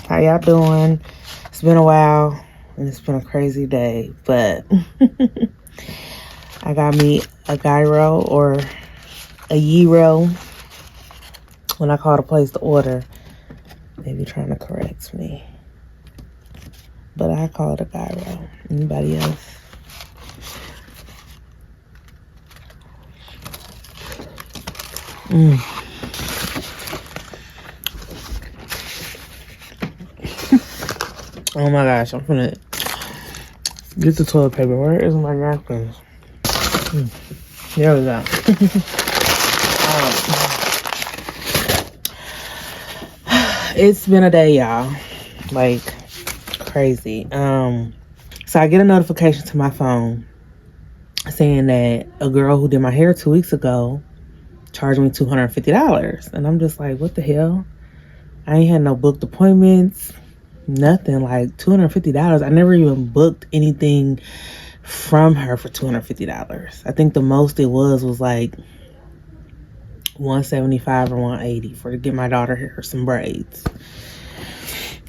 How y'all doing? It's been a while and it's been a crazy day, but I got me a gyro or a gyro. When I call the place to order, they be trying to correct me, but I call it a gyro. Anybody else? Oh my gosh, I'm gonna get the toilet paper. Where is my napkins? There we go. It's been a day, y'all. Like crazy. So I get a notification to my phone saying that a girl who did my hair 2 weeks ago charged me $250. And I'm just like, what the hell? I ain't had no booked appointments, nothing. Like $250. I never even booked anything from her for $250. I think the most it was like $175 or $180 for to get my daughter hair some braids.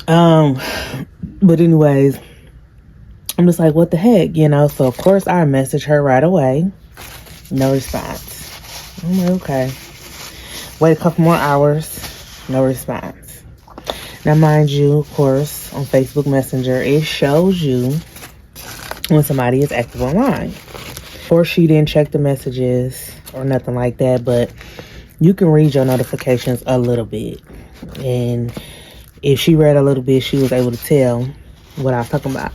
But anyways, I'm just like, what the heck, you know? So of course I message her right away. No response. I'm like, okay. Wait a couple more hours. No response. Now, mind you, of course, on Facebook Messenger, it shows you when somebody is active online. Of course, she didn't check the messages or nothing like that, but you can read your notifications a little bit. And if she read a little bit, she was able to tell what I was talking about.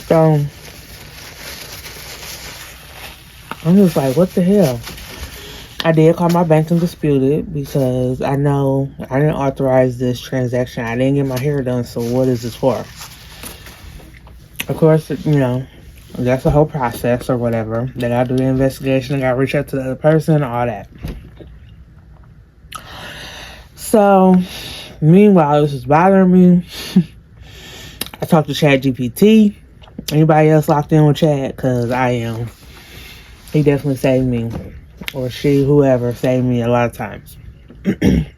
So I'm just like, what the hell? I did call my bank and dispute it because I know I didn't authorize this transaction. I didn't get my hair done, so what is this for? Of course, you know, that's the whole process or whatever. They gotta do the investigation, they gotta reach out to the other person, all that. So, meanwhile, this is bothering me. I talked to ChatGPT. Anybody else locked in with Chat? Because I am. He definitely saved me. Or she, whoever, saved me a lot of times. And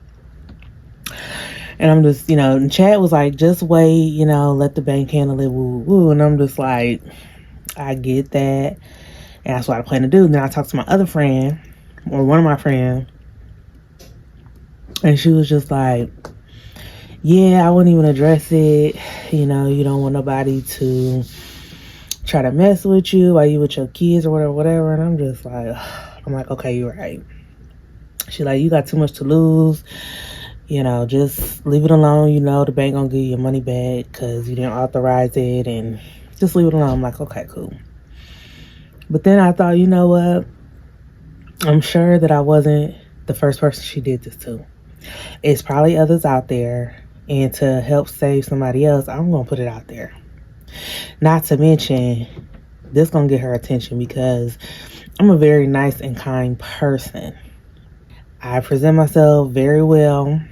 I'm just, you know, and Chat was like, just wait, you know, let the bank handle it, woo, woo. And I'm just like, I get that. And that's what I plan to do. And then I talked to my other friend, or one of my friends, and she was just like, yeah, I wouldn't even address it. You know, you don't want nobody to try to mess with you while you with your kids or whatever. And I'm just like, I'm like, okay, you're right. She's like, you got too much to lose. You know, just leave it alone. You know, the bank gonna give you your money back because you didn't authorize it, and just leave it alone. I'm like, okay, cool. But then I thought, you know what? I'm sure that I wasn't the first person she did this to. It's probably others out there. And to help save somebody else, I'm going to put it out there. Not to mention, this going to get her attention because I'm a very nice and kind person. I present myself very well.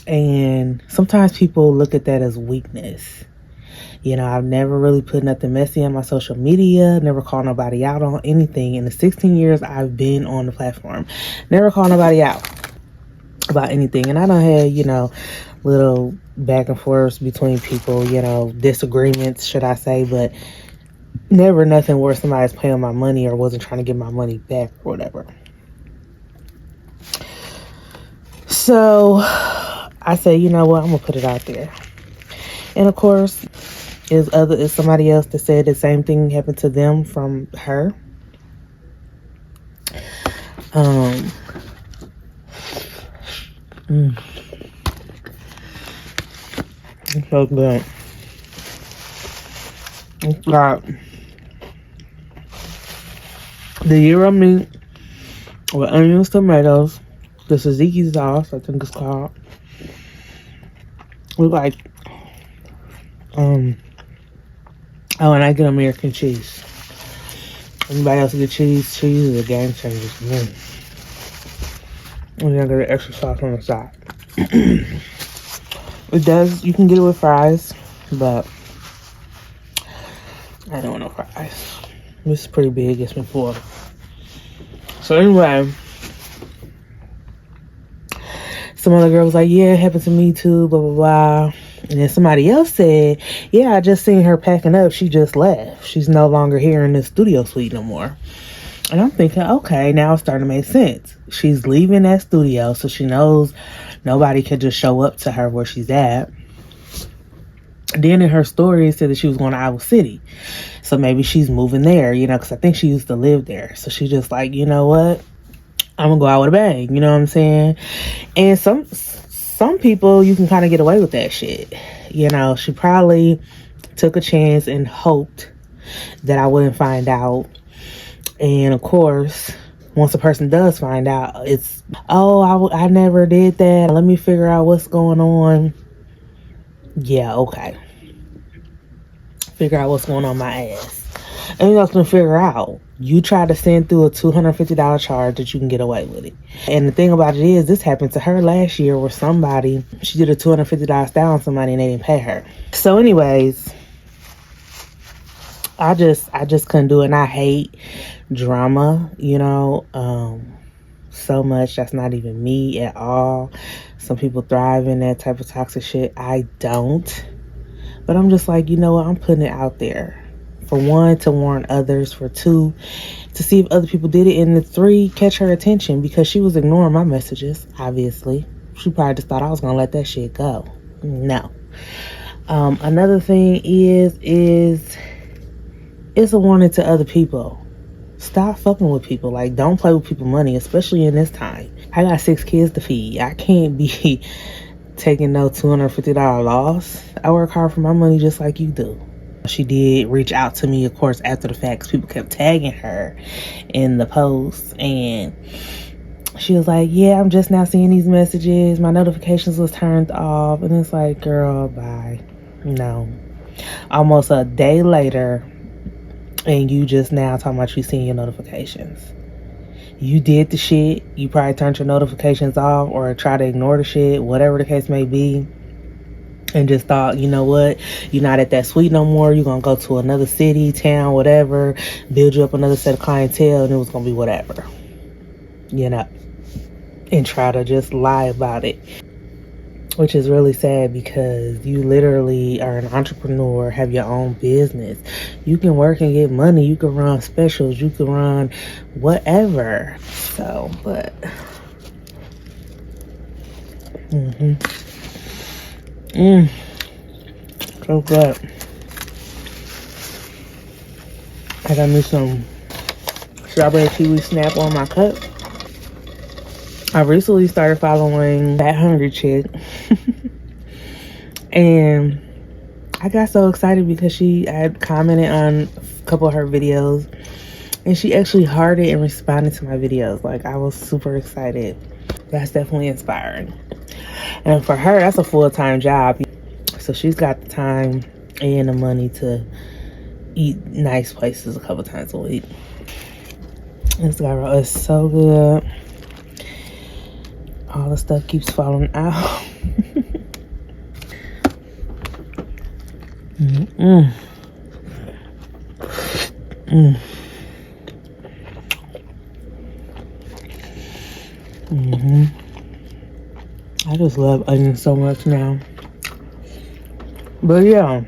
And sometimes people look at that as weakness. You know, I've never really put nothing messy on my social media. Never called nobody out on anything. In the 16 years I've been on the platform, never called nobody out about anything. And I don't have, you know, little back and forths between people, you know, disagreements, should I say, but never nothing where somebody's paying my money or wasn't trying to get my money back or whatever. So I say, you know what, I'm gonna put it out there. And of course, is somebody else that said the same thing happened to them from her. It's so good. It's got the gyro meat with onions, tomatoes, the tzatziki sauce, I think it's called. With like, oh, and I get American cheese. Anybody else get cheese? Cheese is a game changer for me. And then I get an extra sauce on the side. It does, you can get it with fries, but I don't want no fries. This is pretty big, it's been full. So anyway, some other girl was like, yeah, it happened to me too, blah, blah, blah. And then somebody else said, yeah, I just seen her packing up. She just left. She's no longer here in the studio suite no more. And I'm thinking, okay, now it's starting to make sense. She's leaving that studio, so she knows nobody can just show up to her where she's at. Then in her story, it said that she was going to Iowa City. So maybe she's moving there, you know, because I think she used to live there. So she's just like, you know what? I'm going to go out with a bang. You know what I'm saying? And some people, you can kind of get away with that shit. You know, she probably took a chance and hoped that I wouldn't find out. And of course, once a person does find out, it's, oh, I never did that. Let me figure out what's going on. Yeah, okay. Figure out what's going on my ass. And you're not going to figure out. You try to send through a $250 charge that you can get away with it. And the thing about it is, this happened to her last year where she did a $250 style on somebody and they didn't pay her. So anyways, I just couldn't do it. And I hate drama, you know, so much. That's not even me at all. Some people thrive in that type of toxic shit. I don't. But I'm just like, you know what? I'm putting it out there. For one, to warn others. For two, to see if other people did it. And the three, catch her attention, because she was ignoring my messages, obviously. She probably just thought I was going to let that shit go. No. Another thing is it's a warning to other people. Stop fucking with people. Like, don't play with people's money, especially in this time. I got 6 kids to feed. I can't be taking no $250 loss. I work hard for my money just like you do. She did reach out to me, of course, after the fact, 'cause people kept tagging her in the post. And she was like, yeah, I'm just now seeing these messages. My notifications was turned off. And it's like, girl, bye. No. Almost a day later, and you just now talking about you seeing your notifications. You did the shit. You probably turned your notifications off or try to ignore the shit, whatever the case may be. And just thought, you know what? You're not at that suite no more. You're going to go to another city, town, whatever. Build you up another set of clientele, and it was going to be whatever. You know? And try to just lie about it. Which is really sad, because you literally are an entrepreneur, have your own business. You can work and get money. You can run specials. You can run whatever. So, but... So good. I got me some strawberry kiwi snap on my cup. I recently started following that hungry chick. And I got so excited because I had commented on a couple of her videos. And she actually hearted and responded to my videos. Like, I was super excited. That's definitely inspiring. And for her, that's a full-time job. So she's got the time and the money to eat nice places a couple times a week. This gyro is so good. All the stuff keeps falling out. I just love onions so much now. But yeah,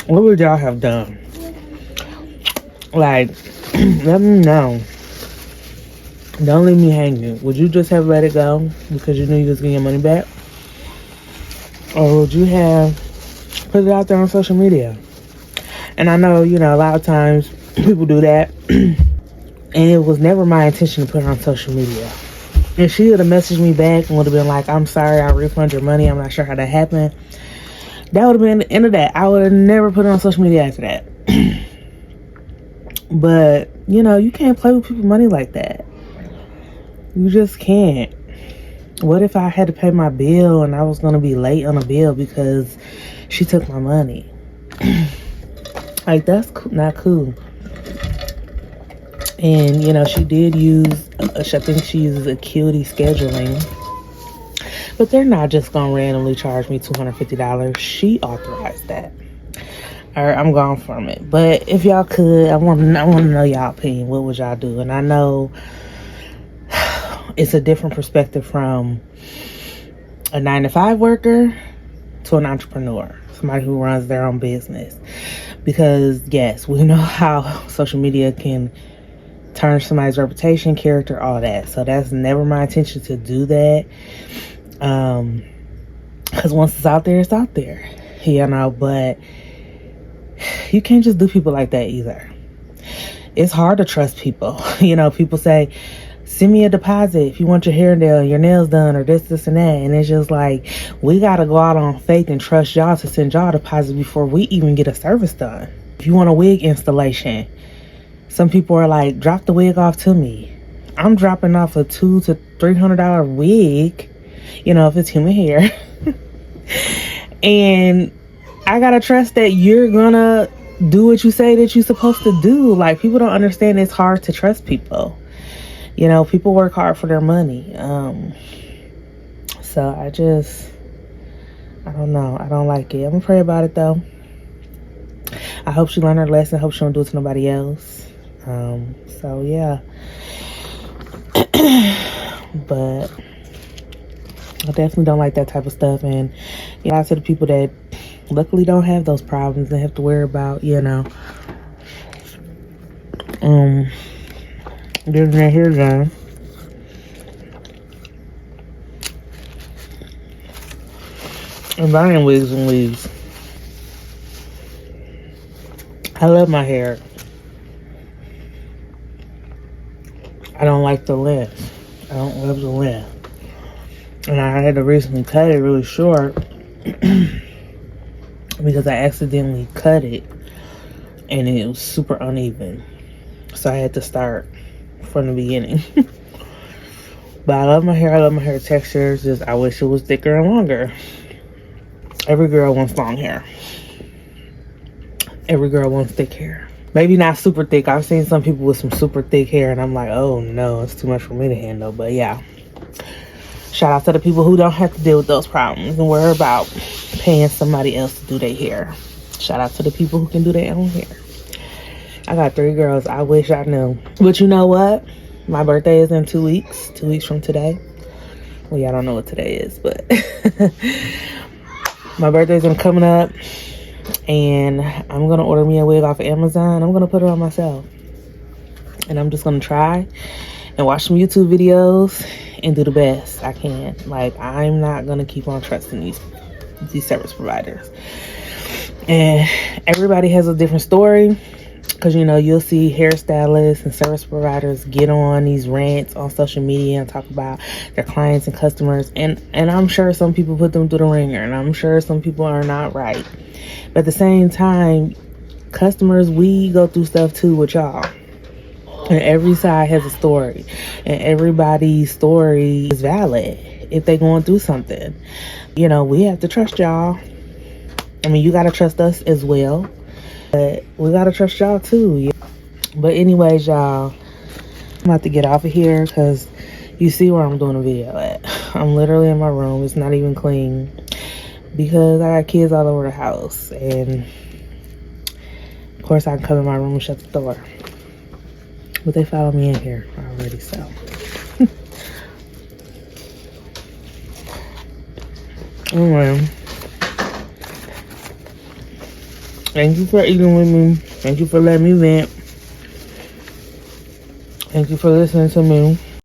what would y'all have done? Like, let me know. Don't leave me hanging. Would you just have let it go because you knew you was getting your money back? Or would you have put it out there on social media? And I know, you know, a lot of times people do that. And it was never my intention to put it on social media. If she would have messaged me back and would have been like, I'm sorry, I refund your money. I'm not sure how that happened. That would have been the end of that. I would have never put it on social media after that. But, you know, you can't play with people's money like that. You just can't. What if I had to pay my bill and I was going to be late on a bill because she took my money? Like, that's not cool. And, you know, she did use, I think she uses Acuity scheduling. But they're not just going to randomly charge me $250. She authorized that. Or I'm gone from it. But if y'all could, I want to know y'all opinion. What would y'all do? And I know it's a different perspective from a 9-to-5 worker to an entrepreneur, somebody who runs their own business. Because yes, we know how social media can turn somebody's reputation, character, all that. So that's never my intention to do that. Because once it's out there, it's out there, you know. But you can't just do people like that either. It's hard to trust people. You know, people say, send me a deposit if you want your hair done, your nails done, or this, and that. And it's just like, we got to go out on faith and trust y'all to send y'all a deposit before we even get a service done. If you want a wig installation, some people are like, drop the wig off to me. I'm dropping off a $200 to $300 wig, you know, if it's human hair. And I got to trust that you're going to do what you say that you're supposed to do. Like, people don't understand it's hard to trust people. You know, people work hard for their money. So I don't know. I don't like it. I'm gonna pray about it though. I hope she learned her lesson. I hope she don't do it to nobody else. So yeah. But I definitely don't like that type of stuff. And yeah, to the people that luckily don't have those problems and have to worry about, you know, getting their hair done. And buying wigs and weaves. I love my hair. I don't like the length. I don't love the length. And I had to recently cut it really short because I accidentally cut it and it was super uneven. So I had to start from the beginning. But I love my hair. I love my hair texture. It's just I wish it was thicker and longer. Every girl wants long hair. Every girl wants thick hair. Maybe not super thick. I've seen some people with some super thick hair and I'm like, oh no, it's too much for me to handle. But yeah, shout out to the people who don't have to deal with those problems and worry about paying somebody else to do their hair. Shout out to the people who can do their own hair. I got 3 girls. I wish I knew. But you know what? My birthday is in 2 weeks. 2 weeks from today. Well, yeah, I don't know what today is, but my birthday's coming up. And I'm going to order me a wig off of Amazon. I'm going to put it on myself. And I'm just going to try and watch some YouTube videos and do the best I can. Like, I'm not going to keep on trusting these service providers. And everybody has a different story. Because, you know, you'll see hairstylists and service providers get on these rants on social media and talk about their clients and customers. And I'm sure some people put them through the ringer. And I'm sure some people are not right. But at the same time, customers, we go through stuff too with y'all. And every side has a story. And everybody's story is valid if they're going through something. You know, we have to trust y'all. I mean, you got to trust us as well. But we got to trust y'all too. Yeah. But anyways, y'all, I'm about to get off of here because you see where I'm doing a video at. I'm literally in my room. It's not even clean because I got kids all over the house. And of course, I can come in my room and shut the door. But they follow me in here already, so. Anyway. Thank you for eating with me. Thank you for letting me vent. Thank you for listening to me.